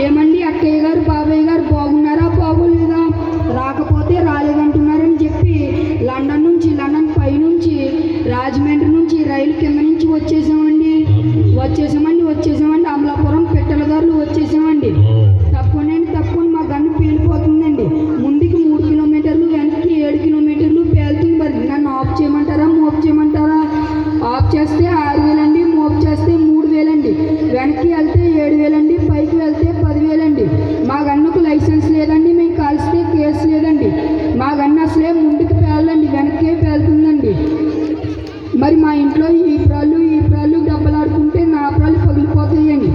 ఏమండి అక్కయ్య గారు బాబాయ్ గారు బాగున్నారా బాగోలేదా, రాకపోతే రాలేదంటున్నారని చెప్పి లండన్ పైనుంచి రాజమండ్రి నుంచి రైలు కింద నుంచి వచ్చేసామండి. అమలాపురం పిట్టలదారులు వచ్చేసామండి. తప్పకుండా మా గన్ను పేలిపోతుందండి. ముందుకి 3 కిలోమీటర్లు, వెనక్కి 7 కిలోమీటర్లు పేలుతుంది. మరి నన్ను ఆఫ్ చేయమంటారా మోప్ చేయమంటారా? ఆఫ్ చేస్తే 6,000 అండి, మోప్ చేస్తే 3,000 అండి. వెనక్కి వెళ్తే 7,000 అండి, పైకి వెళ్తే 10,000 అండి. మా గన్నుకు లైసెన్స్ లేదండి, మేము కాల్స్తే కేసు లేదండి. మా గన్ను అసలే ముందుకు పేలండి, వెనక్కే పేలుతుందండి. మరి మా ఇంట్లో ఈ ప్రాళ్ళు దెబ్బలాడుకుంటే నా ప్రాళ్ళు పగిలిపోతాయండి.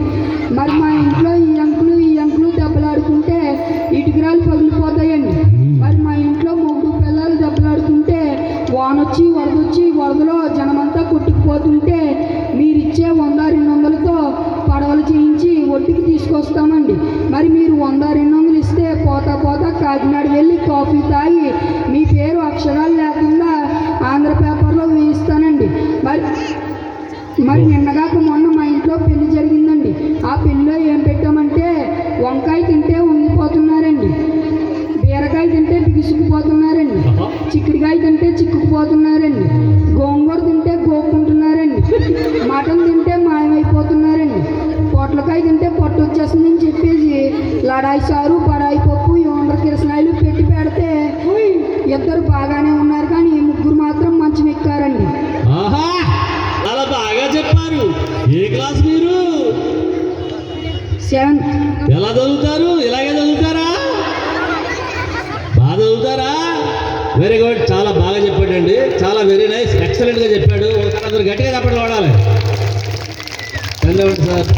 మరి మా ఇంట్లో ఈ అంకులు దెబ్బలాడుకుంటే ఇటుకరాలు పగిలిపోతాయండి. మరి మా ఇంట్లో మొగుడు పిల్లలు దెబ్బలాడుకుంటే వానొచ్చి వరదలో జనమంతా కొట్టుకుపోతుంటే మీరిచ్చే 100-200లతో పడవలు చేయించి ఒడ్డుకి తీసుకొస్తామండి. మరి మీరు 100-200 ఇస్తే పోతా కాకినాడ వెళ్ళి కాఫీ తాగి మీ పేరు అక్షరాలు లేకుండా ఆంధ్ర పేపర్లో వేయిస్తానండి. మరి నిన్నగాక మొన్న మా ఇంట్లో పెళ్లి జరిగిందండి. ఆ పెళ్ళిలో ఏం పెట్టామంటే వంకాయ తింటే ఉండిపోతున్నారండి, బీరకాయ తింటే బిగుసుకుపోతున్నారండి, చిక్కుడుకాయ తింటే చిక్కుకుపోతున్నారండి, గోంగూర తింటే గోక్కుంటున్నారండి, మటన్ తింటే మాయమైపోతున్నారండి, పొట్లకాయ తింటే పొట్టు వచ్చేస్తుందని చెప్పేసి లడాయి సారు బడాయి పప్పు యోండ్ర కిరసనాయలు పెట్టి పెడితే ఇద్దరు బాగానే ఉన్నారు, కానీ 3 మాత్రం మంచం ఎక్కారండి. చాలా బాగా చెప్పారు. ఏ క్లాస్ మీరు? 7th. ఎలా చదువుతారు? ఇలాగే చదువుతారా? బాగా చదువుతారా? వెరీ గుడ్, చాలా బాగా చెప్పాడండి. చాలా వెరీ నైస్, ఎక్సలెంట్గా చెప్పాడు. అందరూ గట్టిగా చెప్పండి వాడాలి. ధన్యవాదాలు సార్.